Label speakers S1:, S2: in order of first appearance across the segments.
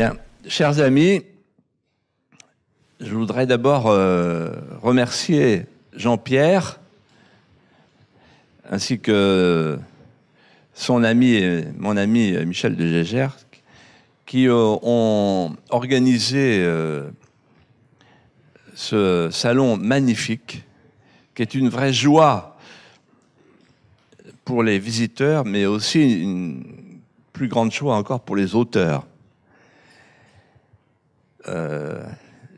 S1: Bien, chers amis, je voudrais d'abord remercier Jean-Pierre ainsi que son ami et mon ami Michel de Gégère qui ont organisé ce salon magnifique qui est une vraie joie pour les visiteurs, mais aussi une plus grande joie encore pour les auteurs.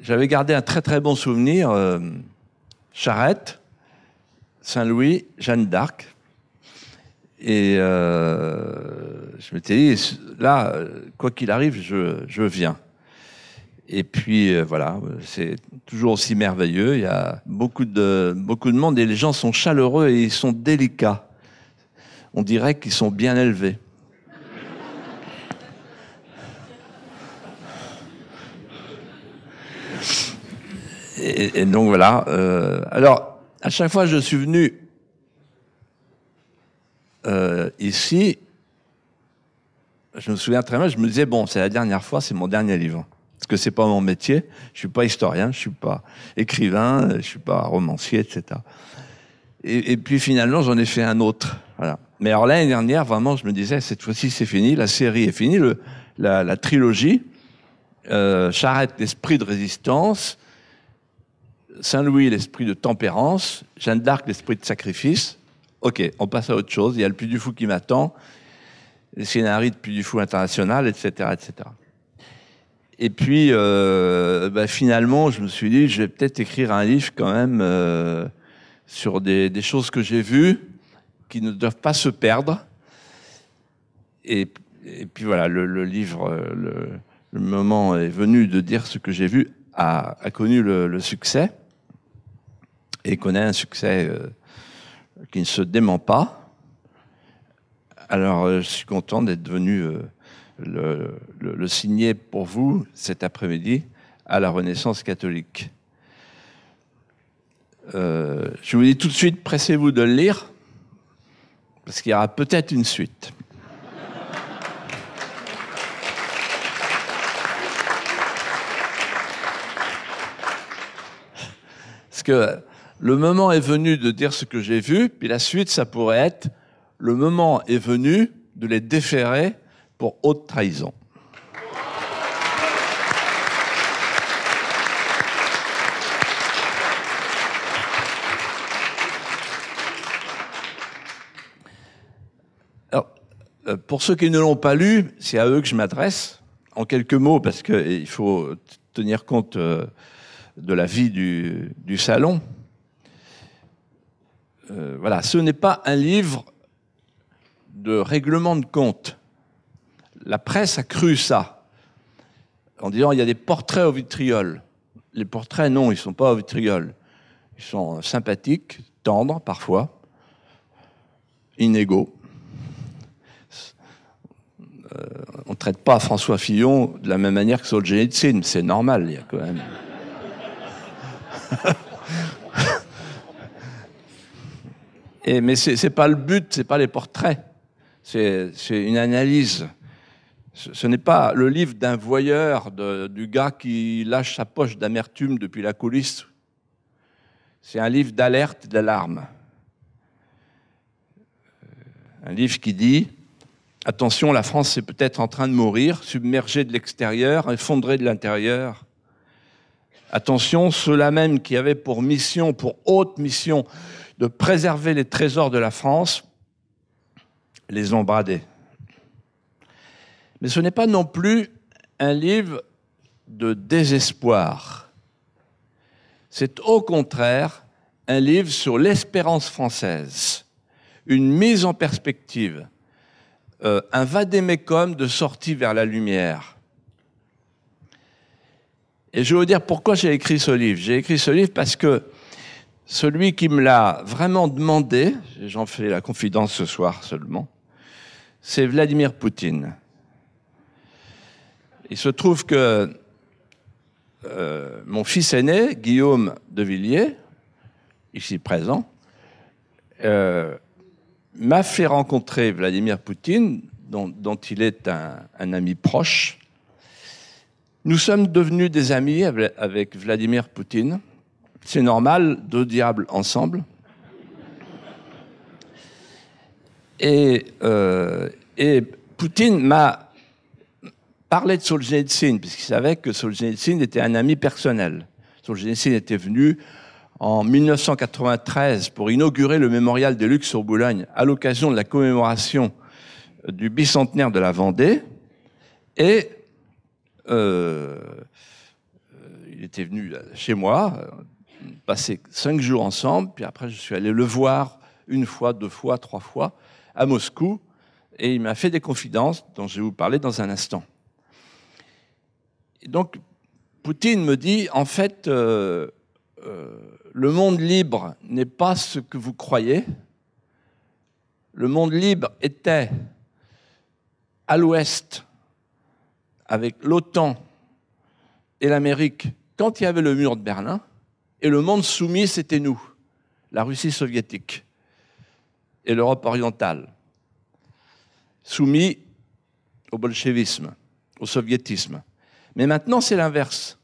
S1: J'avais gardé un très très bon souvenir, Charette, Saint-Louis, Jeanne d'Arc. Et je m'étais dit, là, quoi qu'il arrive, je viens. Et puis voilà, c'est toujours aussi merveilleux. Il y a beaucoup de monde et les gens sont chaleureux et ils sont délicats. On dirait qu'ils sont bien élevés. Et donc voilà. Alors, à chaque fois que je suis venu ici, je me souviens très bien, je me disais, bon, c'est la dernière fois, c'est mon dernier livre. Parce que c'est pas mon métier, je suis pas historien, je suis pas écrivain, je suis pas romancier, etc. Et puis finalement, j'en ai fait un autre. Voilà. Mais alors l'année dernière, vraiment, je me disais, cette fois-ci, c'est fini, la série est finie, la trilogie, Charette, l'esprit de résistance, Saint-Louis, l'esprit de tempérance, Jeanne d'Arc, l'esprit de sacrifice. Ok, on passe à autre chose. Il y a le Puy du Fou qui m'attend, les scénarii de Puy du Fou international, etc., etc. Et puis, finalement, je me suis dit, je vais peut-être écrire un livre quand même sur des choses que j'ai vues qui ne doivent pas se perdre. Et puis voilà, le livre, le moment est venu de dire ce que j'ai vu, a connu le succès et connaît un succès qui ne se dément pas. Alors, je suis content d'être venu le signer pour vous cet après-midi à la Renaissance catholique. Je vous dis tout de suite, pressez-vous de le lire, parce qu'il y aura peut-être une suite. Parce que le moment est venu de dire ce que j'ai vu, puis la suite, ça pourrait être le moment est venu de les déférer pour haute trahison. Alors, pour ceux qui ne l'ont pas lu, c'est à eux que je m'adresse, en quelques mots, parce qu'il faut tenir compte de la vie du salon. Voilà, ce n'est pas un livre de règlement de compte. La presse a cru ça, en disant il y a des portraits au vitriol. Les portraits, non, ils ne sont pas au vitriol. Ils sont sympathiques, tendres parfois, inégaux. On ne traite pas François Fillon de la même manière que Solzhenitsyn, c'est normal, il y a quand même... mais c'est pas le but, c'est pas les portraits, c'est une analyse. Ce n'est pas le livre d'un voyeur, du gars qui lâche sa poche d'amertume depuis la coulisse. C'est un livre d'alerte et d'alarme. Un livre qui dit « Attention, la France est peut-être en train de mourir, submergée de l'extérieur, effondrée de l'intérieur. Attention, ceux-là même qui avaient pour mission, pour haute mission, de préserver les trésors de la France, les ont bradés. » Mais ce n'est pas non plus un livre de désespoir. C'est au contraire un livre sur l'espérance française, une mise en perspective, un vade-mecum de sortie vers la lumière. Et je vais vous dire pourquoi j'ai écrit ce livre. J'ai écrit ce livre parce que celui qui me l'a vraiment demandé, j'en fais la confidence ce soir seulement, c'est Vladimir Poutine. Il se trouve que mon fils aîné, Guillaume de Villiers, ici présent, m'a fait rencontrer Vladimir Poutine, dont il est un ami proche. Nous sommes devenus des amis avec Vladimir Poutine. C'est normal, deux diables ensemble. Et Poutine m'a parlé de Solzhenitsyn, puisqu'il savait que Solzhenitsyn était un ami personnel. Solzhenitsyn était venu en 1993 pour inaugurer le mémorial des Luxe sur Boulogne à l'occasion de la commémoration du bicentenaire de la Vendée. Et il était venu chez moi, passer 5 jours ensemble, puis après je suis allé le voir une fois, 2 fois, 3 fois à Moscou, et il m'a fait des confidences dont je vais vous parler dans un instant. Et donc, Poutine me dit, en fait, le monde libre n'est pas ce que vous croyez. Le monde libre était à l'ouest, avec l'OTAN et l'Amérique, quand il y avait le mur de Berlin, et le monde soumis, c'était nous, la Russie soviétique et l'Europe orientale, soumis au bolchevisme, au soviétisme. Mais maintenant, c'est l'inverse.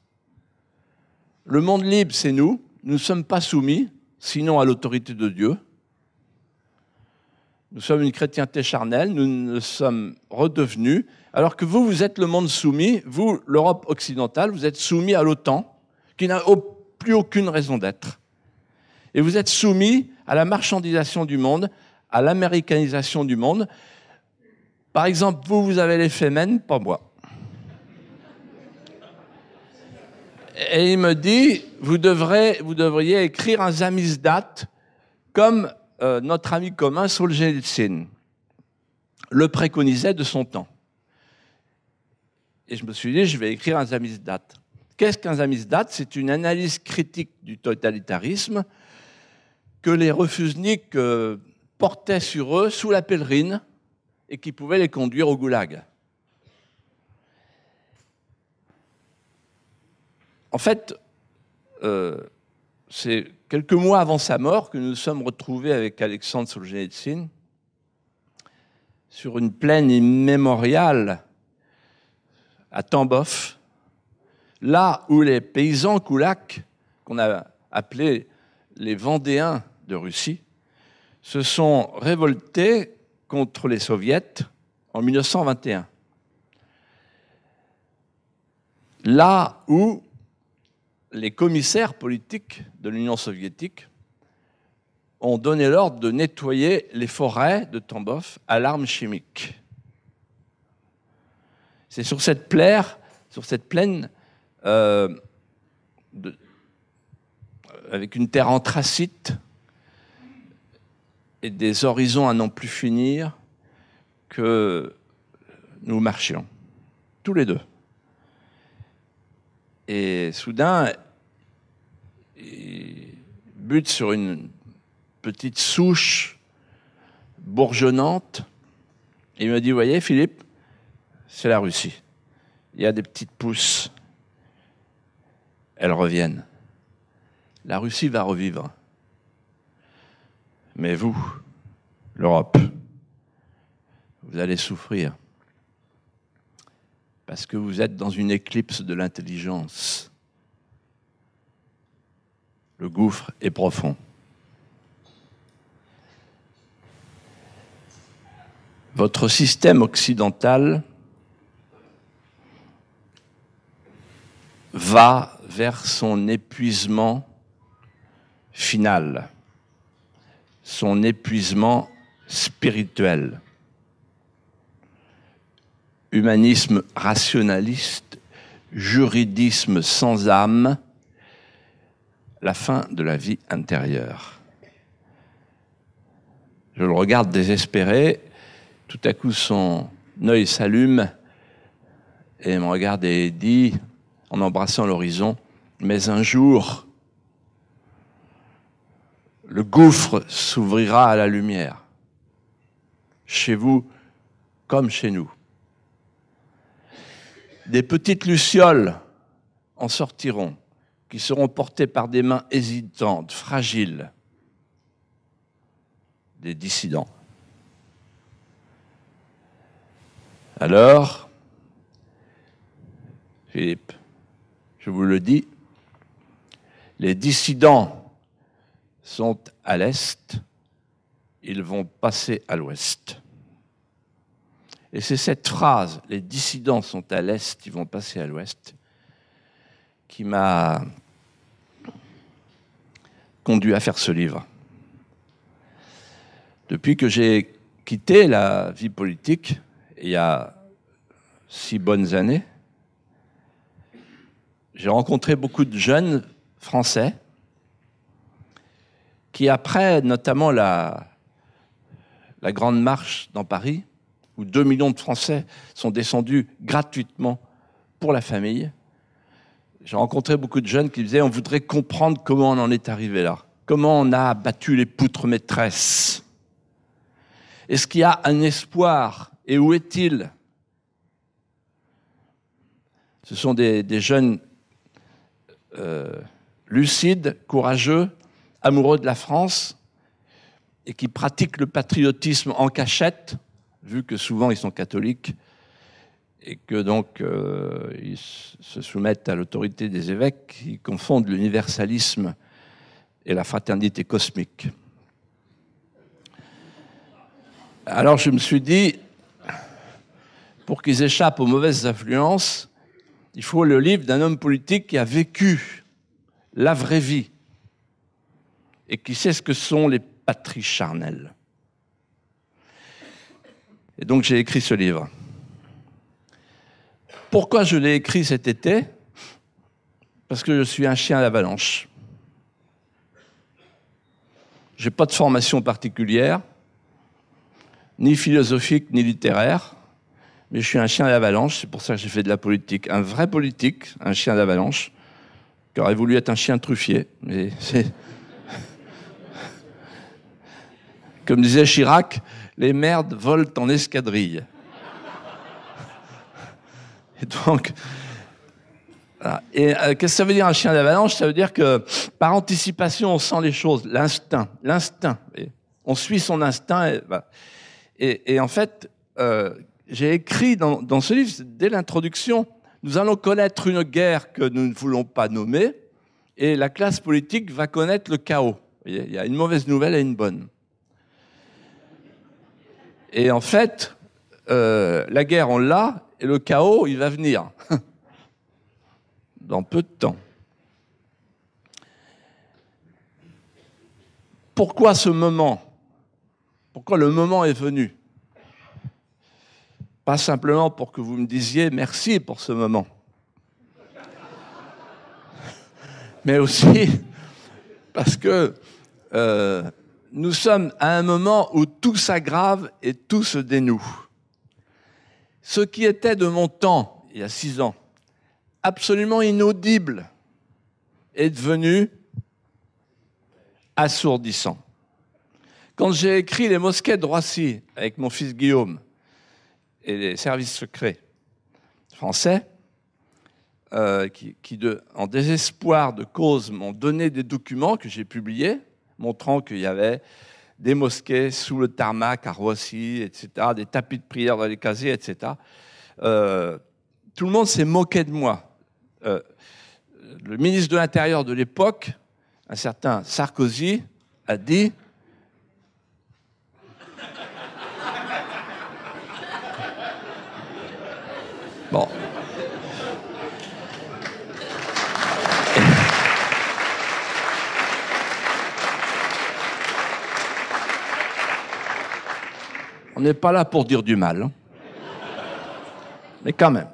S1: Le monde libre, c'est nous. Nous ne sommes pas soumis, sinon à l'autorité de Dieu. Nous sommes une chrétienté charnelle, nous ne sommes redevenus, alors que vous, vous êtes le monde soumis, vous, l'Europe occidentale, vous êtes soumis à l'OTAN, qui n'a plus aucune raison d'être. Et vous êtes soumis à la marchandisation du monde, à l'américanisation du monde. Par exemple, vous, vous avez les Femen, pas moi. Et il me dit, vous devriez écrire un samizdat comme notre ami commun Solzhenitsyn le préconisait de son temps. Et je me suis dit, je vais écrire un samizdat. Qu'est-ce qu'un samizdat? C'est une analyse critique du totalitarisme que les refusniks portaient sur eux sous la pèlerine et qui pouvait les conduire au goulag. En fait, c'est quelques mois avant sa mort que nous nous sommes retrouvés avec Alexandre Solzhenitsyn sur une plaine immémoriale à Tambov, là où les paysans koulaks, qu'on a appelés les Vendéens de Russie, se sont révoltés contre les soviets en 1921. Là où les commissaires politiques de l'Union soviétique ont donné l'ordre de nettoyer les forêts de Tambov à l'arme chimique. C'est sur cette plaine, avec une terre anthracite et des horizons à n'en plus finir, que nous marchions, tous les deux. Et soudain, il bute sur une petite souche bourgeonnante. Et il me dit, vous voyez, Philippe, c'est la Russie. Il y a des petites pousses. Elles reviennent. La Russie va revivre. Mais vous, l'Europe, vous allez souffrir. Parce que vous êtes dans une éclipse de l'intelligence. Le gouffre est profond. Votre système occidental va vers son épuisement final, son épuisement spirituel. Humanisme rationaliste, juridisme sans âme, la fin de la vie intérieure. Je le regarde désespéré, tout à coup son œil s'allume et il me regarde et dit, en embrassant l'horizon, « Mais un jour, le gouffre s'ouvrira à la lumière, chez vous comme chez nous. Des petites lucioles en sortiront, qui seront portées par des mains hésitantes, fragiles, des dissidents. Alors, Philippe, je vous le dis, les dissidents sont à l'Est, ils vont passer à l'Ouest. Et c'est cette phrase, les dissidents sont à l'Est, ils vont passer à l'Ouest, qui m'a conduit à faire ce livre. Depuis que j'ai quitté la vie politique, il y a 6 bonnes années, j'ai rencontré beaucoup de jeunes Français qui, après notamment la Grande Marche dans Paris, où 2 millions de Français sont descendus gratuitement pour la famille, j'ai rencontré beaucoup de jeunes qui disaient « on voudrait comprendre comment on en est arrivé là, comment on a battu les poutres maîtresses. Est-ce qu'il y a un espoir et où est-il » Ce sont des jeunes lucides, courageux, amoureux de la France et qui pratiquent le patriotisme en cachette, vu que souvent ils sont catholiques et que donc ils se soumettent à l'autorité des évêques qui confondent l'universalisme et la fraternité cosmique. Alors je me suis dit, pour qu'ils échappent aux mauvaises influences, il faut le livre d'un homme politique qui a vécu la vraie vie et qui sait ce que sont les patries charnelles. Et donc j'ai écrit ce livre. Pourquoi je l'ai écrit cet été? Parce que je suis un chien d'avalanche. Je n'ai pas de formation particulière, ni philosophique, ni littéraire, mais je suis un chien d'avalanche, c'est pour ça que j'ai fait de la politique. Un vrai politique, un chien d'avalanche, qui aurait voulu être un chien truffier. Mais c'est... Comme disait Chirac, les merdes volent en escadrille. Et donc, voilà. Et qu'est-ce que ça veut dire un chien d'avalanche? Ça veut dire que par anticipation, on sent les choses, l'instinct. On suit son instinct. Et en fait, j'ai écrit dans ce livre, dès l'introduction, nous allons connaître une guerre que nous ne voulons pas nommer, et la classe politique va connaître le chaos. Il y a une mauvaise nouvelle et une bonne. Et en fait, la guerre, on l'a, et le chaos, il va venir. Dans peu de temps. Pourquoi ce moment? Pourquoi le moment est venu? Pas simplement pour que vous me disiez merci pour ce moment, mais aussi parce que nous sommes à un moment où tout s'aggrave et tout se dénoue. Ce qui était de mon temps, il y a 6 ans, absolument inaudible, est devenu assourdissant. Quand j'ai écrit Les Mosquées de Roissy avec mon fils Guillaume et les services secrets français, en désespoir de cause, m'ont donné des documents que j'ai publiés, montrant qu'il y avait des mosquées sous le tarmac à Roissy, etc., des tapis de prière dans les casiers, etc. Tout le monde s'est moqué de moi. Le ministre de l'Intérieur de l'époque, un certain Sarkozy, a dit bon. On n'est pas là pour dire du mal, hein. Mais quand même.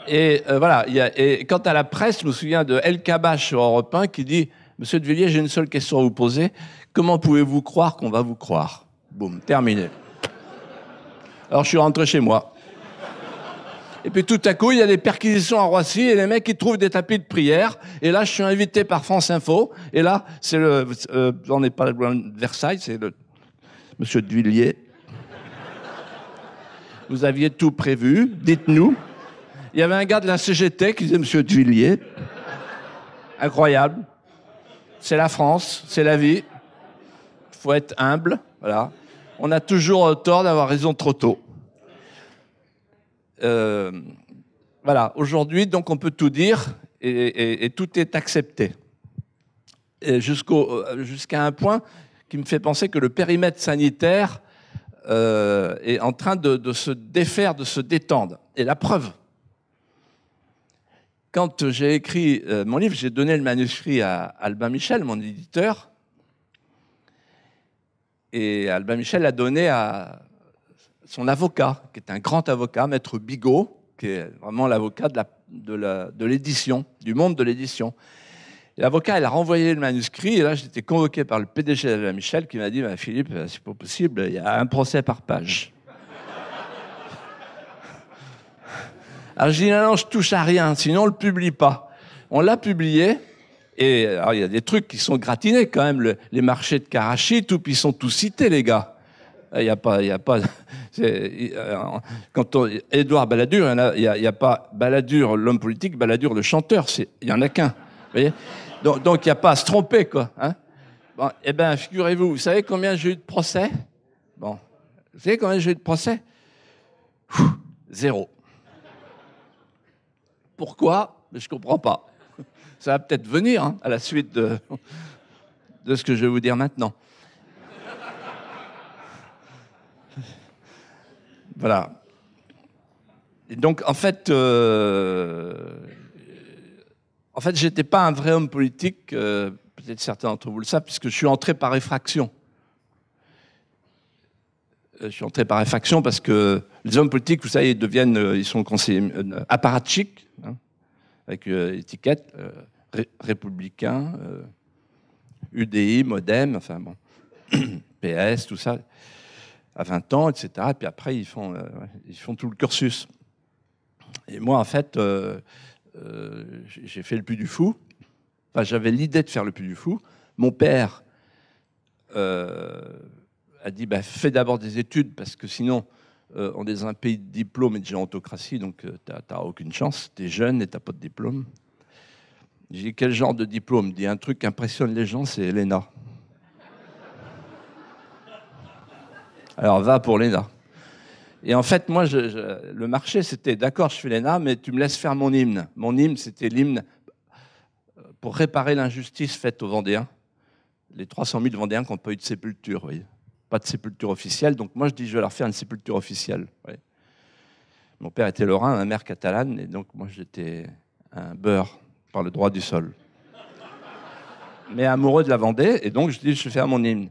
S1: Et voilà. Et quant à la presse, je me souviens de El Kabbach sur Europe 1 qui dit « Monsieur de Villiers, j'ai une seule question à vous poser. Comment pouvez-vous croire qu'on va vous croire ?» Boum, terminé. Alors je suis rentré chez moi. Et puis tout à coup, il y a des perquisitions à Roissy et les mecs, ils trouvent des tapis de prière. Et là, je suis invité par France Info. Et là, c'est on n'est pas loin de Versailles, c'est le Monsieur de Villiers. Vous aviez tout prévu, dites-nous. Il y avait un gars de la CGT qui disait « Monsieur de Villiers, incroyable, c'est la France, c'est la vie, il faut être humble, voilà. On a toujours tort d'avoir raison trop tôt. » Voilà, aujourd'hui, donc on peut tout dire et tout est accepté. Jusqu'à un point qui me fait penser que le périmètre sanitaire est en train de se défaire, de se détendre. Et la preuve, quand j'ai écrit mon livre, j'ai donné le manuscrit à Albin Michel, mon éditeur, et Albin Michel l'a donné à son avocat, qui est un grand avocat, Maître Bigot, qui est vraiment l'avocat de l'édition, du monde de l'édition. Et l'avocat, il a renvoyé le manuscrit, et là, j'étais convoqué par le PDG d'Albin Michel, qui m'a dit « Philippe, c'est pas possible, il y a un procès par page. » Alors, je dis « Non, je touche à rien, sinon on le publie pas. » On l'a publié, et alors, il y a des trucs qui sont gratinés quand même, les marchés de Karachi, tout, puis ils sont tous cités, les gars. Il n'y a pas... Édouard Balladur, il n'y a pas Balladur, l'homme politique, Balladur, le chanteur. Il n'y en a qu'un. Vous voyez, donc il n'y a pas à se tromper, quoi. Hein, bon, eh bien, figurez-vous, vous savez combien j'ai eu de procès? Bon, vous savez combien j'ai eu de procès? 0. Pourquoi? Je ne comprends pas. Ça va peut-être venir hein, à la suite de ce que je vais vous dire maintenant. Voilà. Et donc, en fait, j'étais pas un vrai homme politique. Peut-être certains d'entre vous le savent, puisque je suis entré par effraction. Je suis entré par effraction parce que les hommes politiques, vous savez, ils sont conseillers apparatchiks, hein, avec étiquette, républicains, UDI, MoDem, enfin bon, PS, tout ça. À 20 ans, etc. Et puis après, ils font tout le cursus. Et moi, en fait, j'ai fait le Puy du Fou. Enfin, j'avais l'idée de faire le Puy du Fou. Mon père a dit fais d'abord des études, parce que sinon, on est dans un pays de diplôme et de gérontocratie, donc t'as aucune chance. T'es jeune et t'as pas de diplôme. J'ai dit quel genre de diplôme? Il dit un truc qui impressionne les gens, c'est l'ENA. Alors, va pour l'ENA. Et en fait, moi, le marché, c'était, d'accord, je fais l'ENA, mais tu me laisses faire mon hymne. Mon hymne, c'était l'hymne pour réparer l'injustice faite aux Vendéens. Les 300 000 Vendéens qui n'ont pas eu de sépulture, vous voyez. Pas de sépulture officielle. Donc moi, je dis, je vais leur faire une sépulture officielle. Vous voyez. Mon père était lorrain, ma mère catalane, et donc moi, j'étais un beurre par le droit du sol. Mais amoureux de la Vendée, et donc je dis, je vais faire mon hymne.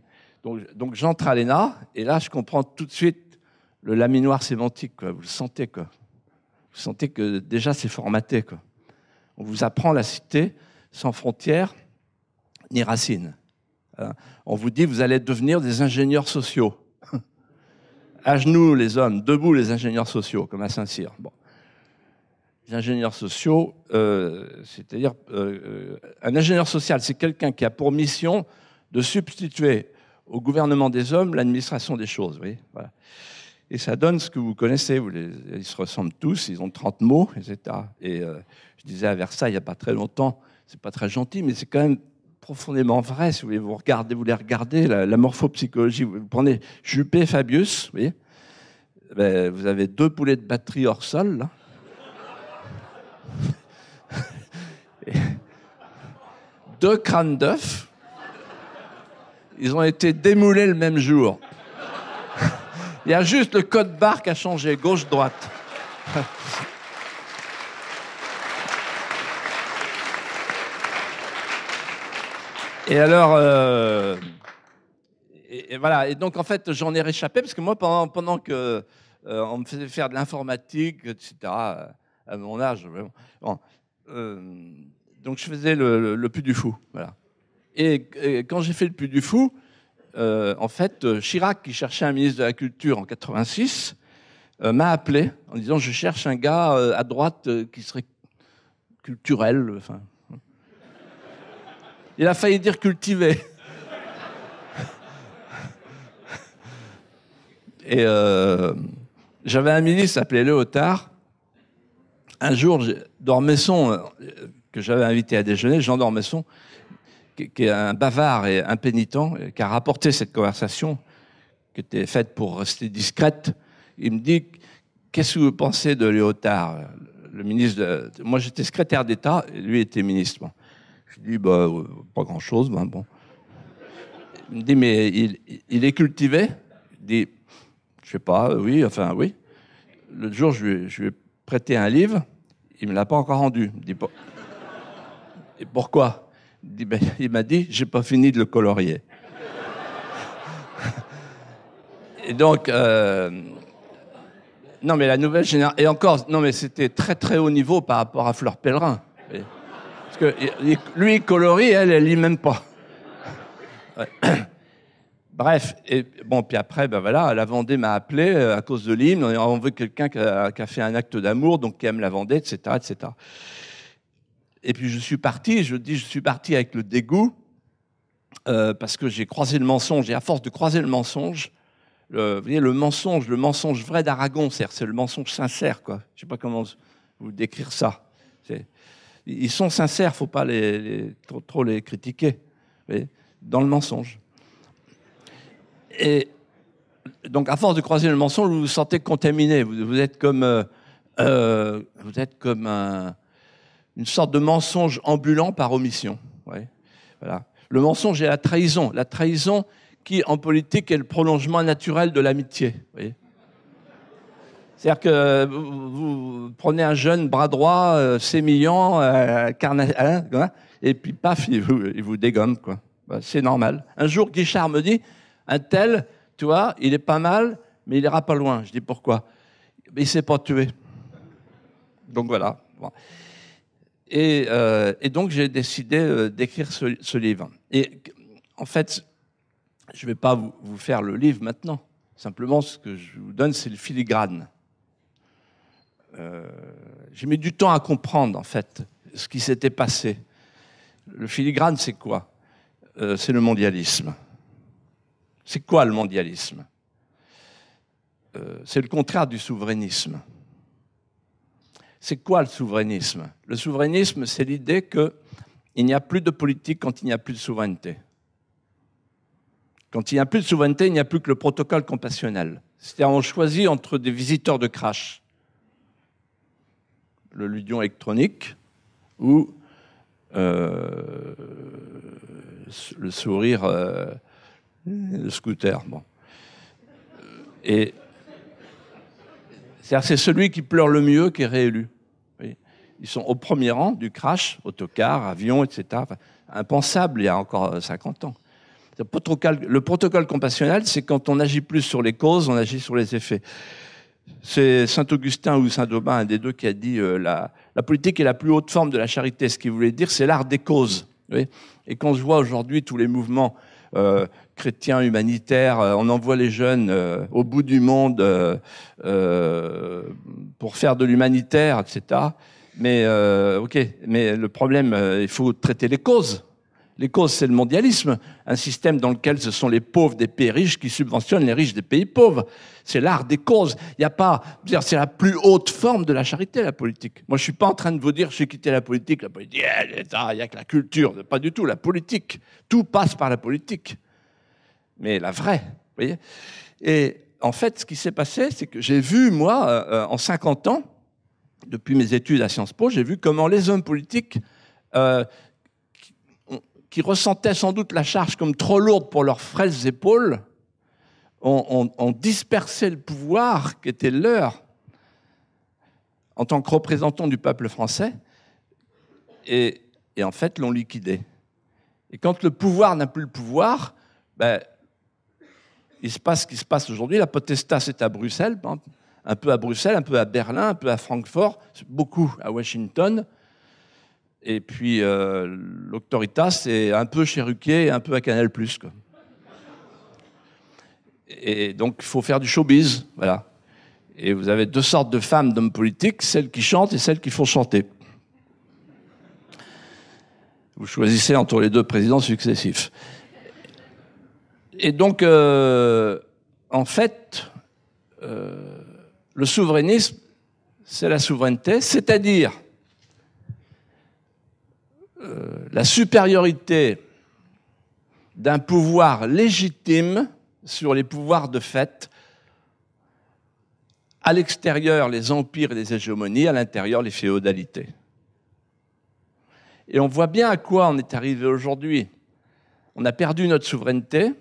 S1: Donc j'entre à l'ENA, et là, je comprends tout de suite le laminoir sémantique, quoi. Vous le sentez, quoi. Vous sentez que déjà, c'est formaté, quoi. On vous apprend la cité sans frontières ni racines. On vous dit, vous allez devenir des ingénieurs sociaux. À genoux, les hommes, debout, les ingénieurs sociaux, comme à Saint-Cyr. Bon. Les ingénieurs sociaux, c'est-à-dire, un ingénieur social, c'est quelqu'un qui a pour mission de substituer au gouvernement des hommes l'administration des choses. Vous voyez, voilà. Et ça donne ce que vous connaissez. Ils se ressemblent tous, ils ont 30 mots, etc. Et je disais à Versailles, il n'y a pas très longtemps, c'est pas très gentil, mais c'est quand même profondément vrai. Si vous voulez, vous les regardez, la morphopsychologie. Vous prenez Juppé, Fabius, vous voyez, ben, vous avez 2 poulets de batterie hors sol, là. Et 2 crânes d'œufs. Ils ont été démoulés le même jour. Il y a juste le code barre qui a changé, gauche-droite. Et alors, et voilà. Et donc, en fait, j'en ai réchappé, parce que moi, pendant que on me faisait faire de l'informatique, etc., à mon âge, bon, donc je faisais le Puy du Fou, voilà. Et quand j'ai fait le Puy du Fou, en fait, Chirac, qui cherchait un ministre de la Culture en 86, m'a appelé en disant « Je cherche un gars à droite qui serait culturel. » Enfin, il a failli dire cultivé. Et j'avais un ministre qui s'appelait Léotard. Un jour, d'Ormesson, que j'avais invité à déjeuner, Jean d'Ormesson, qui est un bavard et impénitent, qui a rapporté cette conversation, qui était faite pour rester discrète. Il me dit « Qu'est-ce que vous pensez de Léotard, le ministre moi, j'étais secrétaire d'État, et lui était ministre. Bon. Je lui dis, pas grand-chose, bon. Il me dit, mais il est cultivé? Il dit, je sais pas, oui, enfin, oui. L'autre jour, je lui ai prêté un livre, il me l'a pas encore rendu. Il me dit, et pourquoi? Il m'a dit, j'ai pas fini de le colorier. Et donc, non, mais la nouvelle génération, et encore, non, mais c'était très très haut niveau par rapport à Fleur Pellerin. Parce que lui, il colorie, elle lit même pas. Ouais. Bref, et bon, puis après, ben voilà, la Vendée m'a appelé à cause de l'hymne. On veut quelqu'un qui a fait un acte d'amour, donc qui aime la Vendée, etc., etc. Et puis je suis parti avec le dégoût, parce que j'ai croisé le mensonge, et à force de croiser le mensonge, vous voyez, le mensonge vrai d'Aragon, c'est le mensonge sincère, quoi. Je sais pas comment vous décrire ça. Ils sont sincères, faut pas trop les critiquer, vous voyez, dans le mensonge. Et donc, à force de croiser le mensonge, vous vous sentez contaminé. Vous êtes comme, une sorte de mensonge ambulant par omission. Ouais. Voilà. Le mensonge et la trahison. La trahison qui, en politique, est le prolongement naturel de l'amitié. C'est-à-dire que vous prenez un jeune bras droit, sémillant, et puis paf, il vous dégomme, quoi. C'est normal. Un jour, Guichard me dit, un tel, tu vois, il est pas mal, mais il ira pas loin. Je dis pourquoi? Il s'est pas tué. Donc voilà. Bon. Et donc j'ai décidé d'écrire ce livre. Et en fait, je vais pas vous faire le livre maintenant. Simplement, ce que je vous donne, c'est le filigrane. J'ai mis du temps à comprendre, en fait, ce qui s'était passé. Le filigrane, c'est quoi? C'est le mondialisme. C'est quoi le mondialisme? C'est le contraire du souverainisme. C'est quoi le souverainisme? Le souverainisme, c'est l'idée qu'il n'y a plus de politique quand il n'y a plus de souveraineté. Quand il n'y a plus de souveraineté, il n'y a plus que le protocole compassionnel. C'est-à-dire on choisit entre des visiteurs de crash, le ludion électronique ou le sourire, le scooter. Bon. Et c'est celui qui pleure le mieux qui est réélu. Oui. Ils sont au premier rang du crash, autocar, avion, etc. Enfin, impensable il y a encore 50 ans. Le protocole compassionnel, c'est quand on n'agit plus sur les causes, on agit sur les effets. C'est Saint-Augustin ou Saint-Aubin, un des deux, qui a dit la politique est la plus haute forme de la charité. Ce qu'il voulait dire, c'est l'art des causes. Oui. Et quand je vois aujourd'hui tous les mouvements chrétiens, humanitaires, on envoie les jeunes au bout du monde pour faire de l'humanitaire, etc. Mais mais le problème, il faut traiter les causes. Les causes, c'est le mondialisme, un système dans lequel ce sont les pauvres des pays riches qui subventionnent les riches des pays pauvres. C'est l'art des causes. Il n'y a pas, c'est la plus haute forme de la charité, la politique. Moi, je suis pas en train de vous dire, j'ai quitté la politique, il n'y a que la culture. Pas du tout, la politique. Tout passe par la politique. Mais la vraie, vous voyez. Et en fait, ce qui s'est passé, c'est que j'ai vu, moi, en 50 ans, depuis mes études à Sciences Po, j'ai vu comment les hommes politiques qui ressentaient sans doute la charge comme trop lourde pour leurs frêles épaules, ont dispersé le pouvoir qui était leur en tant que représentants du peuple français et en fait l'ont liquidé. Et quand le pouvoir n'a plus le pouvoir, il se passe ce qui se passe aujourd'hui. La potestas est à Bruxelles, un peu à Bruxelles, un peu à Berlin, un peu à Francfort, beaucoup à Washington. Et puis, l'autoritas, c'est un peu chez Ruquier et un peu à Canal+, quoi. Et donc, il faut faire du showbiz, voilà. Et vous avez deux sortes de femmes d'hommes politiques, celles qui chantent et celles qui font chanter. Vous choisissez entre les deux présidents successifs. Et donc, en fait, le souverainisme, c'est la souveraineté, c'est-à-dire la supériorité d'un pouvoir légitime sur les pouvoirs de fait À l'extérieur, les empires et les hégémonies, à l'intérieur, les féodalités. Et on voit bien à quoi on est arrivé aujourd'hui. On a perdu notre souveraineté.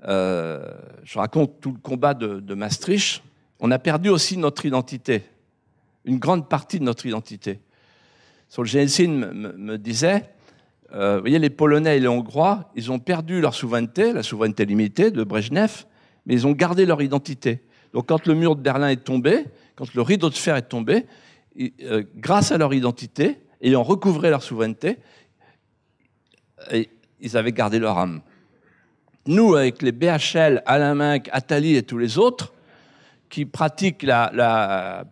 S1: Je raconte tout le combat de Maastricht. On a perdu aussi notre identité, une grande partie de notre identité. Solzhenitsyn me disait, vous voyez, les Polonais et les Hongrois, ils ont perdu leur souveraineté, la souveraineté limitée de Brejnev, mais ils ont gardé leur identité. Donc quand le mur de Berlin est tombé, quand le rideau de fer est tombé, grâce à leur identité, ayant recouvré leur souveraineté, ils avaient gardé leur âme. Nous, avec les BHL, Alain Minc, Attali et tous les autres, qui pratiquent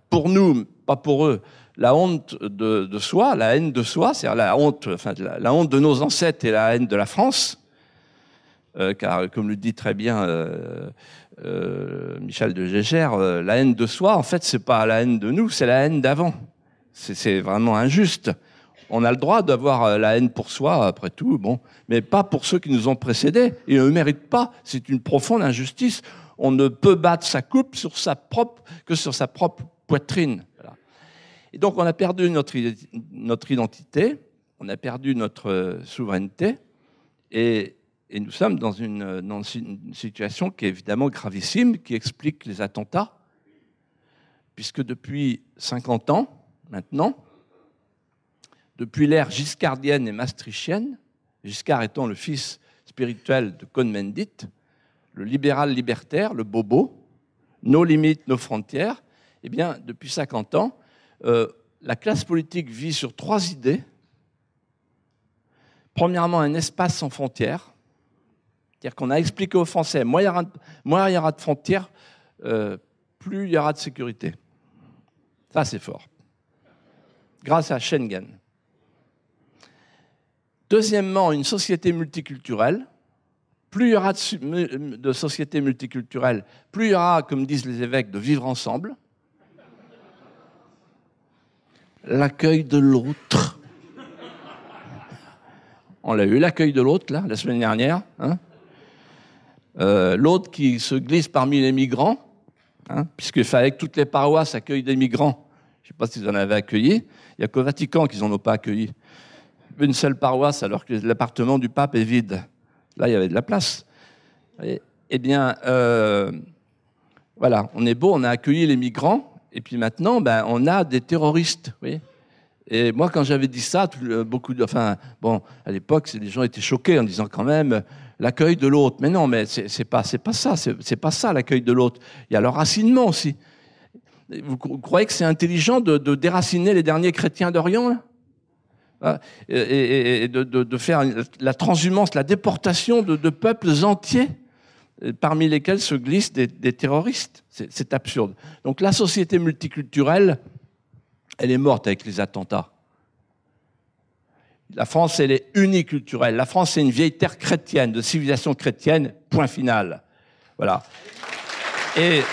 S1: pour nous, pas pour eux, la honte de soi, la haine de soi, c'est-à-dire la honte de nos ancêtres et la haine de la France, car comme le dit très bien Michel de Gégère, la haine de soi, en fait, c'est pas la haine de nous, c'est la haine d'avant. C'est vraiment injuste. On a le droit d'avoir la haine pour soi, après tout, bon, mais pas pour ceux qui nous ont précédés. Ils ne méritent pas. C'est une profonde injustice. On ne peut battre sa coupe que sur sa propre poitrine. Voilà. Et donc, on a perdu notre identité, on a perdu notre souveraineté, et nous sommes dans une situation qui est évidemment gravissime, qui explique les attentats, puisque depuis 50 ans, maintenant, depuis l'ère giscardienne et maastrichtienne, Giscard étant le fils spirituel de Cohn-Bendit, le libéral libertaire, le bobo, nos limites, nos frontières, eh bien, depuis 50 ans, la classe politique vit sur 3 idées. Premièrement, un espace sans frontières, c'est-à-dire qu'on a expliqué aux Français, moins il y aura de frontières, plus il y aura de sécurité. Ça, c'est fort. Grâce à Schengen. Deuxièmement, une société multiculturelle. Plus il y aura de sociétés multiculturelles, plus il y aura, comme disent les évêques, de vivre ensemble. L'accueil de l'autre. On l'a eu, l'accueil de l'autre, là, la semaine dernière. Hein, l'autre qui se glisse parmi les migrants, hein, puisqu'il fallait que toutes les paroisses accueillent des migrants. Je ne sais pas si vous en avez accueilli. Il n'y a qu'au Vatican qu'ils n'en ont pas accueilli. Une seule paroisse, alors que l'appartement du pape est vide. Là, il y avait de la place. Eh bien, voilà, on est beau, on a accueilli les migrants, et puis maintenant, ben, on a des terroristes. Oui. Et moi, quand j'avais dit ça, à l'époque, les gens étaient choqués en disant quand même l'accueil de l'autre. Mais non, mais c'est pas ça l'accueil de l'autre. Il y a le racinement aussi. Vous croyez que c'est intelligent de déraciner les derniers chrétiens d'Orient, là ? Et de faire la transhumance, la déportation de peuples entiers, parmi lesquels se glissent des terroristes. C'est absurde. Donc la société multiculturelle, elle est morte avec les attentats. La France, elle est uniculturelle. La France, c'est une vieille terre chrétienne, de civilisation chrétienne, point final. Voilà. Et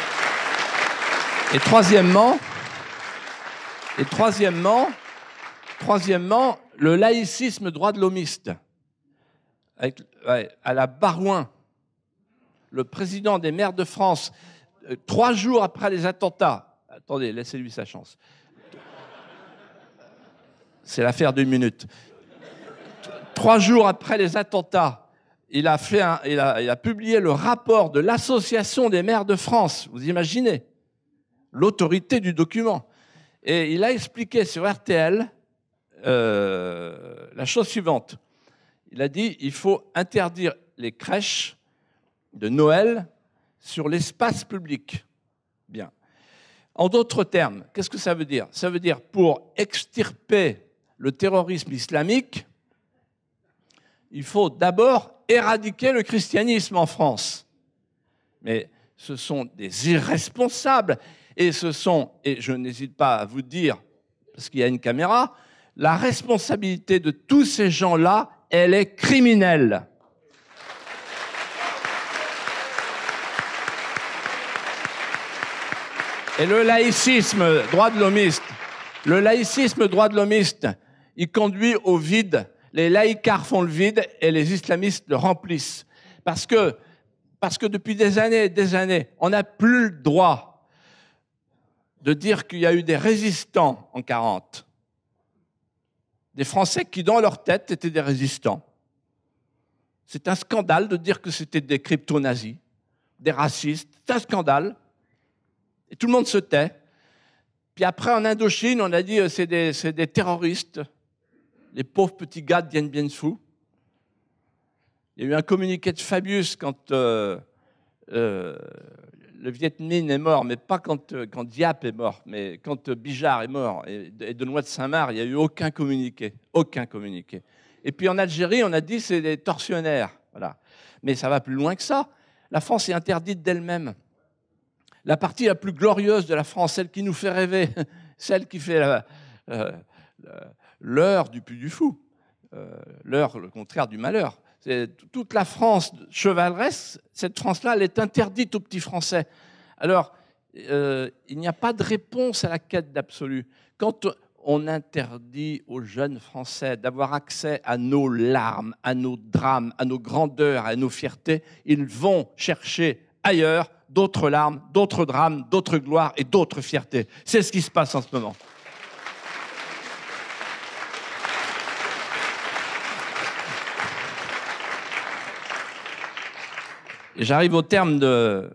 S1: troisièmement, le laïcisme droit de l'homiste. À la Barouin, le président des maires de France, 3 jours après les attentats, attendez, laissez-lui sa chance. C'est l'affaire d'1 minute. 3 jours après les attentats, il a publié le rapport de l'Association des maires de France. Vous imaginez l'autorité du document. Et il a expliqué sur RTL la chose suivante. Il a dit il faut interdire les crèches de Noël sur l'espace public. Bien. En d'autres termes, qu'est-ce que ça veut dire ? Ça veut dire pour extirper le terrorisme islamique, il faut d'abord éradiquer le christianisme en France. Mais ce sont des irresponsables et je n'hésite pas à vous dire, parce qu'il y a une caméra, la responsabilité de tous ces gens-là, elle est criminelle. Et le laïcisme droit de l'homiste, il conduit au vide. Les laïcards font le vide et les islamistes le remplissent. Parce que depuis des années et des années, on n'a plus le droit de dire qu'il y a eu des résistants en 40. Des Français qui, dans leur tête, étaient des résistants. C'est un scandale de dire que c'était des crypto-nazis, des racistes. C'est un scandale. Et tout le monde se tait. Puis après, en Indochine, on a dit c'est des terroristes, les pauvres petits gars de Dien Bien Phu. Il y a eu un communiqué de Fabius quand le Viet Minh est mort, mais pas quand Diap est mort, mais quand Bijard est mort et Benoît de Saint-Marc, il n'y a eu aucun communiqué. Aucun communiqué. Et puis en Algérie, on a dit c'est des tortionnaires. Voilà. Mais ça va plus loin que ça. La France est interdite d'elle-même. La partie la plus glorieuse de la France, celle qui nous fait rêver, celle qui fait l'heure du Puy du Fou, l'heure, le contraire du malheur. C'est toute la France chevaleresque, cette France-là, elle est interdite aux petits Français. Alors, il n'y a pas de réponse à la quête d'absolu. Quand on interdit aux jeunes Français d'avoir accès à nos larmes, à nos drames, à nos grandeurs, à nos fiertés, ils vont chercher ailleurs d'autres larmes, d'autres drames, d'autres gloires et d'autres fiertés. C'est ce qui se passe en ce moment. Et j'arrive au terme de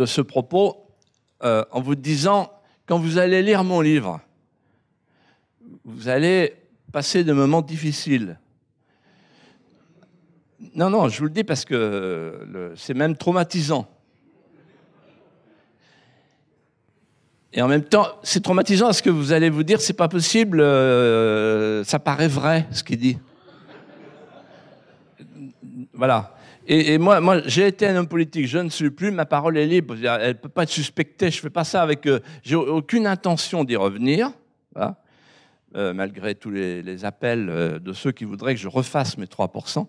S1: ce propos en vous disant, quand vous allez lire mon livre, vous allez passer des moments difficiles. Non, je vous le dis parce que c'est même traumatisant. Et en même temps, c'est traumatisant parce que vous allez vous dire, c'est pas possible, ça paraît vrai, ce qu'il dit. Voilà. Et moi, j'ai été un homme politique, je ne suis plus, ma parole est libre, elle ne peut pas être suspectée, je ne fais pas ça avec... j'ai aucune intention d'y revenir, voilà, malgré tous les appels de ceux qui voudraient que je refasse mes 3%.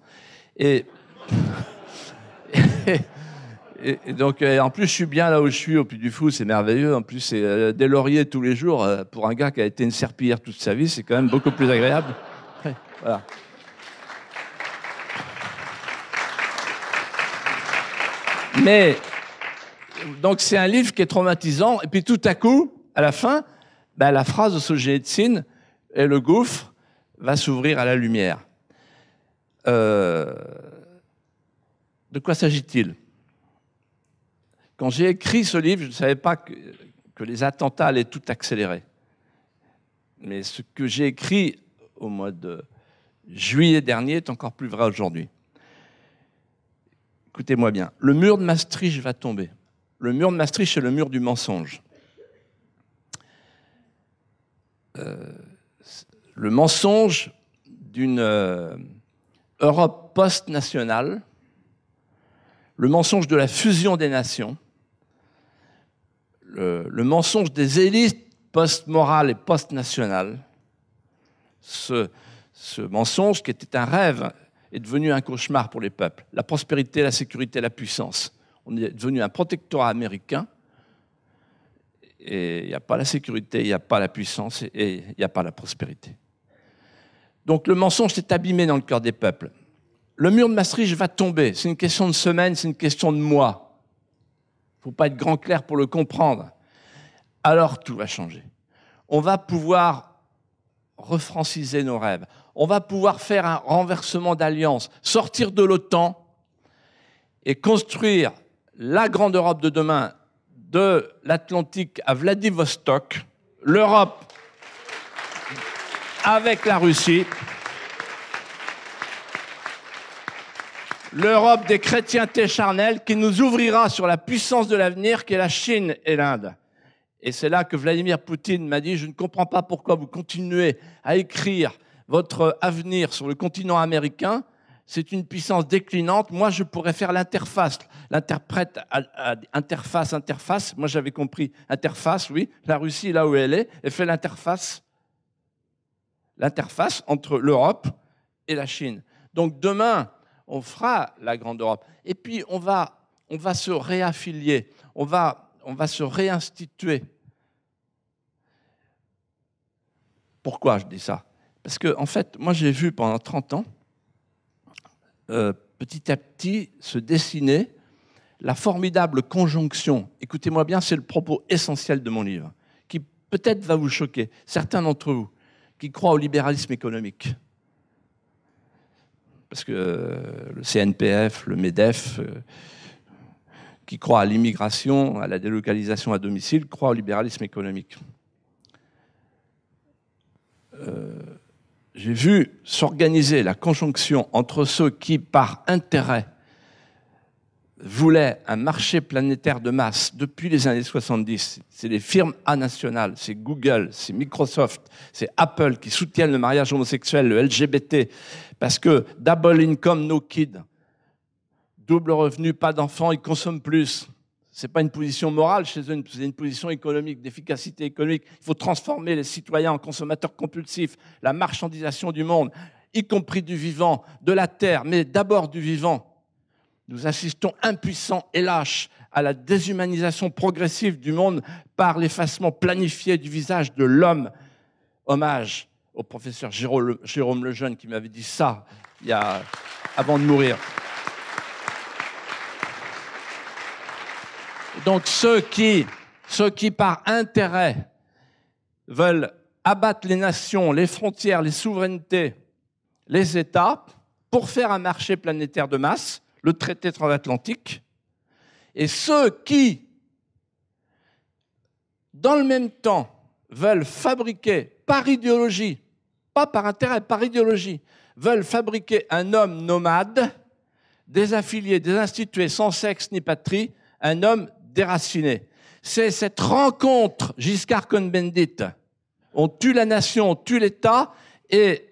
S1: Et donc, en plus, je suis bien là où je suis, au Puy du Fou, c'est merveilleux. En plus, c'est des lauriers tous les jours. Pour un gars qui a été une serpillière toute sa vie, c'est quand même beaucoup plus agréable. Voilà. Mais, donc c'est un livre qui est traumatisant, et puis tout à coup, à la fin, la phrase de Solzhenitsyn, et le gouffre va s'ouvrir à la lumière. De quoi s'agit-il? Quand j'ai écrit ce livre, je ne savais pas que les attentats allaient tout accélérer. Mais ce que j'ai écrit au mois de juillet dernier est encore plus vrai aujourd'hui. Écoutez-moi bien, le mur de Maastricht va tomber. Le mur de Maastricht, c'est le mur du mensonge. Le mensonge d'une Europe post-nationale, le mensonge de la fusion des nations, le mensonge des élites post-morales et post-nationales, ce mensonge qui était un rêve est devenu un cauchemar pour les peuples. La prospérité, la sécurité, la puissance. On est devenu un protectorat américain et il n'y a pas la sécurité, il n'y a pas la puissance et il n'y a pas la prospérité. Donc le mensonge s'est abîmé dans le cœur des peuples. Le mur de Maastricht va tomber. C'est une question de semaines, c'est une question de mois. Il ne faut pas être grand clair pour le comprendre. Alors tout va changer. On va pouvoir refranciser nos rêves. On va pouvoir faire un renversement d'alliance, sortir de l'OTAN et construire la grande Europe de demain, de l'Atlantique à Vladivostok, l'Europe avec la Russie, l'Europe des chrétientés charnelles qui nous ouvrira sur la puissance de l'avenir qui est la Chine et l'Inde. Et c'est là que Vladimir Poutine m'a dit « Je ne comprends pas pourquoi vous continuez à écrire votre avenir sur le continent américain. C'est une puissance déclinante. Moi, je pourrais faire l'interface. L'interprète interface. Moi, j'avais compris interface, oui. La Russie, là où elle est fait l'interface. L'interface entre l'Europe et la Chine. Donc demain, on fera la grande Europe. Et puis, on va se réaffilier. On va se réinstituer. Pourquoi je dis ça? Parce que, en fait, moi, j'ai vu pendant 30 ans, petit à petit, se dessiner la formidable conjonction, écoutez-moi bien, c'est le propos essentiel de mon livre, qui peut-être va vous choquer, certains d'entre vous, qui croient au libéralisme économique. Parce que le CNPF, le MEDEF, qui croient à l'immigration, à la délocalisation à domicile, croient au libéralisme économique. J'ai vu s'organiser la conjonction entre ceux qui, par intérêt, voulaient un marché planétaire de masse depuis les années 70. C'est les firmes nationales, c'est Google, c'est Microsoft, c'est Apple qui soutiennent le mariage homosexuel, le LGBT, parce que double income, no kid, double revenu, pas d'enfants, ils consomment plus. Ce n'est pas une position morale chez eux, c'est une position économique, d'efficacité économique. Il faut transformer les citoyens en consommateurs compulsifs, la marchandisation du monde, y compris du vivant, de la terre, mais d'abord du vivant. Nous assistons impuissants et lâches à la déshumanisation progressive du monde par l'effacement planifié du visage de l'homme. Hommage au professeur Jérôme Lejeune qui m'avait dit ça avant de mourir. Donc ceux qui par intérêt veulent abattre les nations, les frontières, les souverainetés, les États pour faire un marché planétaire de masse, le traité transatlantique, et ceux qui, dans le même temps, veulent fabriquer par idéologie, pas par intérêt, par idéologie, veulent fabriquer un homme nomade, désaffilié, désinstitué, sans sexe ni patrie, un homme déraciné. C'est cette rencontre Giscard Cohn-Bendit. On tue la nation, on tue l'État, et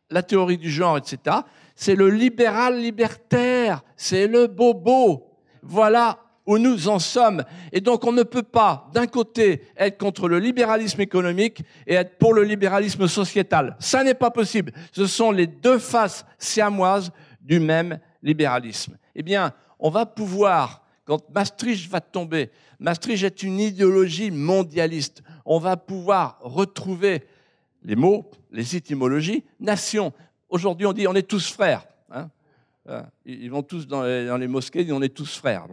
S1: la théorie du genre, etc., c'est le libéral libertaire, c'est le bobo. Voilà où nous en sommes. Et donc on ne peut pas, d'un côté, être contre le libéralisme économique et être pour le libéralisme sociétal. Ça n'est pas possible. Ce sont les deux faces siamoises du même libéralisme. Eh bien, on va pouvoir, quand Maastricht va tomber, Maastricht est une idéologie mondialiste, on va pouvoir retrouver les mots, les étymologies, nation. Aujourd'hui, on dit on est tous frères. Hein, ils vont tous dans les mosquées, ils disent on est tous frères.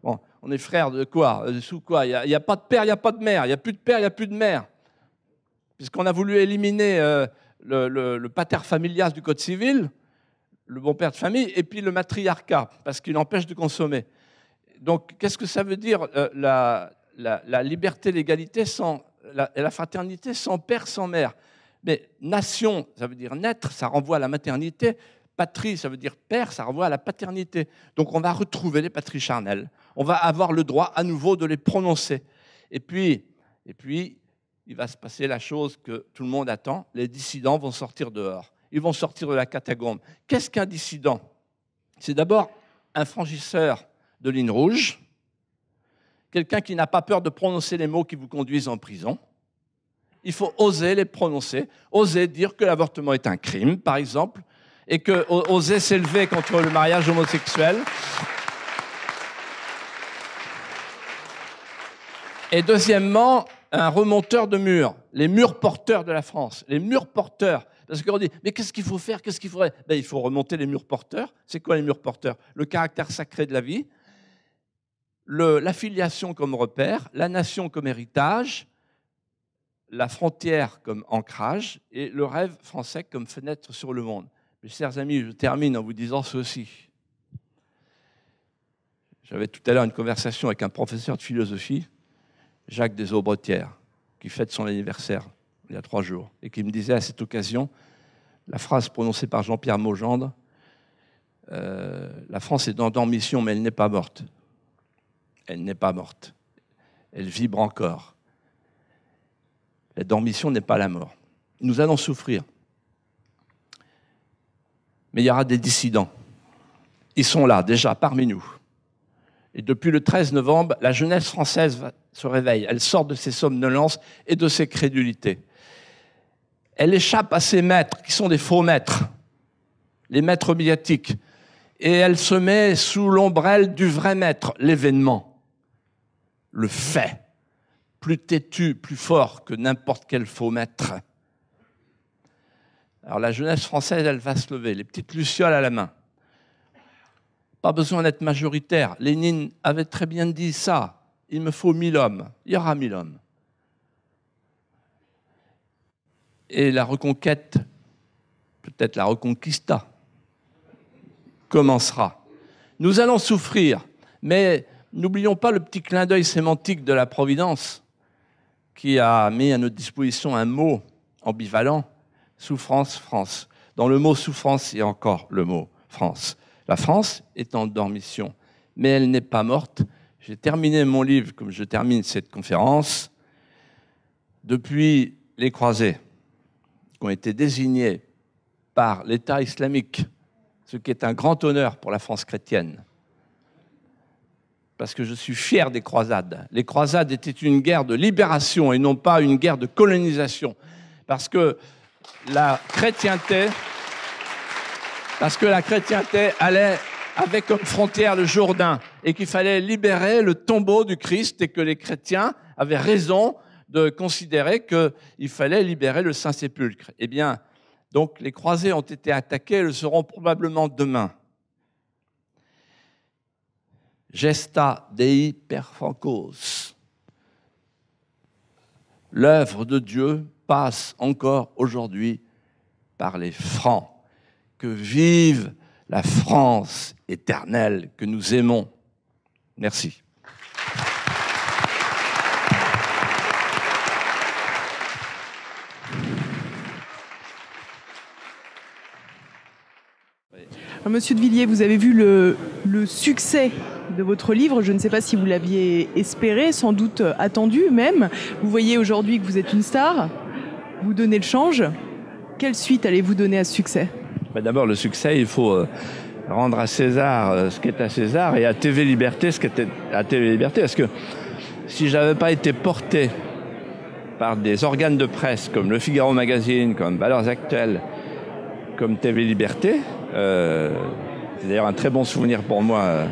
S1: Bon, on est frères de quoi? Sous quoi? Il n'y a pas de père, il n'y a pas de mère. Il n'y a plus de père, il n'y a plus de mère. Puisqu'on a voulu éliminer le pater familias du Code civil, le bon père de famille, et puis le matriarcat, parce qu'il empêche de consommer. Donc, qu'est-ce que ça veut dire la liberté, l'égalité et la fraternité sans père, sans mère? Mais nation, ça veut dire naître, ça renvoie à la maternité. Patrie, ça veut dire père, ça renvoie à la paternité. Donc on va retrouver les patries charnelles. On va avoir le droit à nouveau de les prononcer. Et puis, il va se passer la chose que tout le monde attend. Les dissidents vont sortir dehors. Ils vont sortir de la catacombe. Qu'est-ce qu'un dissident? C'est d'abord un franchisseur de ligne rouge, quelqu'un qui n'a pas peur de prononcer les mots qui vous conduisent en prison. Il faut oser les prononcer, oser dire que l'avortement est un crime, par exemple, et oser s'élever contre le mariage homosexuel. Et deuxièmement, un remonteur de murs, les murs porteurs de la France, les murs porteurs. Parce qu'on dit, mais qu'est-ce qu'il faut faire? Qu'est-ce qu'il faudrait? Ben, il faut remonter les murs porteurs. C'est quoi les murs porteurs? Le caractère sacré de la vie, l'affiliation comme repère, la nation comme héritage, la frontière comme ancrage et le rêve français comme fenêtre sur le monde. Mes chers amis, je termine en vous disant ceci. J'avais tout à l'heure une conversation avec un professeur de philosophie, Jacques Desaubrettières, qui fête son anniversaire il y a 3 jours, et qui me disait à cette occasion la phrase prononcée par Jean-Pierre Maugendre, la France est en dormition, mais elle n'est pas morte. Elle n'est pas morte. Elle vibre encore. La dormition n'est pas la mort. Nous allons souffrir. Mais il y aura des dissidents. Ils sont là, déjà, parmi nous. Et depuis le 13 novembre, la jeunesse française se réveille. Elle sort de ses somnolences et de ses crédulités. Elle échappe à ses maîtres, qui sont des faux maîtres, les maîtres médiatiques. Et elle se met sous l'ombrelle du vrai maître, l'événement, le fait. Plus têtu, plus fort que n'importe quel faux maître. Alors la jeunesse française, elle va se lever, les petites lucioles à la main. Pas besoin d'être majoritaire. Lénine avait très bien dit ça. Il me faut 1000 hommes. Il y aura 1000 hommes. Et la reconquête, peut-être la reconquista, commencera. Nous allons souffrir, mais n'oublions pas le petit clin d'œil sémantique de la Providence qui a mis à notre disposition un mot ambivalent, souffrance, France. Dans le mot souffrance, il y a encore le mot France. La France est en dormition, mais elle n'est pas morte. J'ai terminé mon livre comme je termine cette conférence. Depuis les croisés qui ont été désignés par l'État islamique, ce qui est un grand honneur pour la France chrétienne, parce que je suis fier des croisades. Les croisades étaient une guerre de libération et non pas une guerre de colonisation, parce que la chrétienté allait avec comme frontière le Jourdain et qu'il fallait libérer le tombeau du Christ et que les chrétiens avaient raison de considérer qu'il fallait libérer le Saint-Sépulcre. Eh bien, donc les croisés ont été attaqués et le seront probablement demain. Gesta Dei perfancos. L'œuvre de Dieu passe encore aujourd'hui par les Francs. Que vive la France éternelle que nous aimons. Merci.
S2: Monsieur de Villiers, vous avez vu le succès de votre livre. Je ne sais pas si vous l'aviez espéré, sans doute attendu même. Vous voyez aujourd'hui que vous êtes une star. Vous donnez le change. Quelle suite allez-vous donner à ce succès ?
S1: D'abord, le succès, il faut rendre à César ce qui est à César et à TV Liberté ce qui est à TV Liberté. Parce que si je n'avais pas été porté par des organes de presse comme Le Figaro Magazine, comme Valeurs Actuelles, comme TV Liberté, c'est d'ailleurs un très bon souvenir pour moi,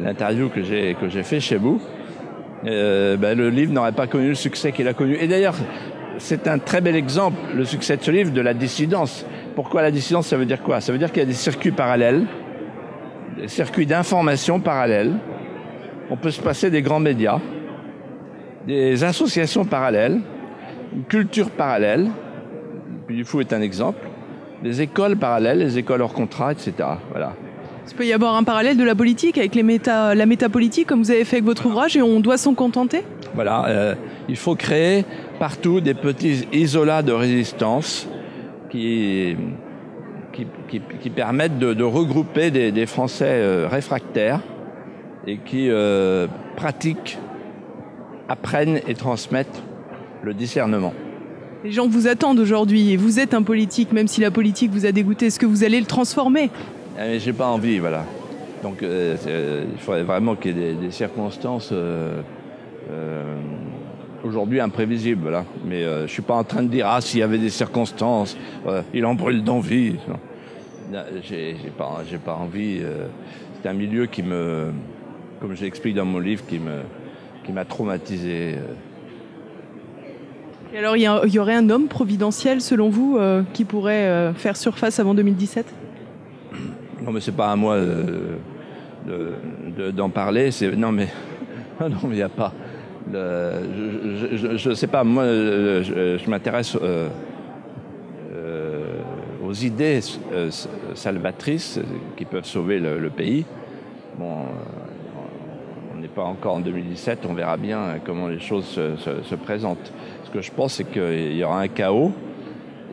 S1: l'interview que j'ai fait chez vous, le livre n'aurait pas connu le succès qu'il a connu. Et d'ailleurs, c'est un très bel exemple, le succès de ce livre, de la dissidence. Pourquoi la dissidence, ça veut dire quoi? Ça veut dire qu'il y a des circuits parallèles, des circuits d'information parallèles. On peut se passer des grands médias, des associations parallèles, une culture parallèle. Puis du Fou est un exemple. Des écoles parallèles, les écoles hors contrat, etc. Voilà.
S2: Il peut y avoir un parallèle de la politique avec la métapolitique, comme vous avez fait avec votre ouvrage, et on doit s'en contenter?
S1: Voilà, il faut créer partout des petits isolats de résistance qui permettent de regrouper des Français réfractaires et qui pratiquent, apprennent et transmettent le discernement.
S2: Les gens vous attendent aujourd'hui et vous êtes un politique, même si la politique vous a dégoûté. Est-ce que vous allez le transformer?
S1: Mais j'ai pas envie, voilà. Donc il faudrait vraiment qu'il y ait des circonstances aujourd'hui imprévisibles, voilà. Mais je suis pas en train de dire s'il y avait des circonstances, il en brûle d'envie. J'ai pas envie. C'est un milieu qui me, comme je l'explique dans mon livre, qui m'a traumatisé.
S2: Et alors il y aurait un homme providentiel selon vous qui pourrait faire surface avant 2017?
S1: Non, mais c'est pas à moi d'en parler. Non, mais il n'y a pas. Je sais pas. Moi, je m'intéresse aux idées salvatrices qui peuvent sauver le pays. Bon, on n'est pas encore en 2017. On verra bien comment les choses se présentent. Ce que je pense, c'est qu'il y aura un chaos.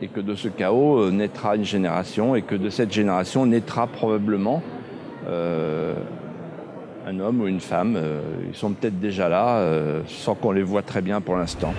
S1: Et que de ce chaos naîtra une génération, et que de cette génération naîtra probablement un homme ou une femme. Ils sont peut-être déjà là, sans qu'on les voit très bien pour l'instant.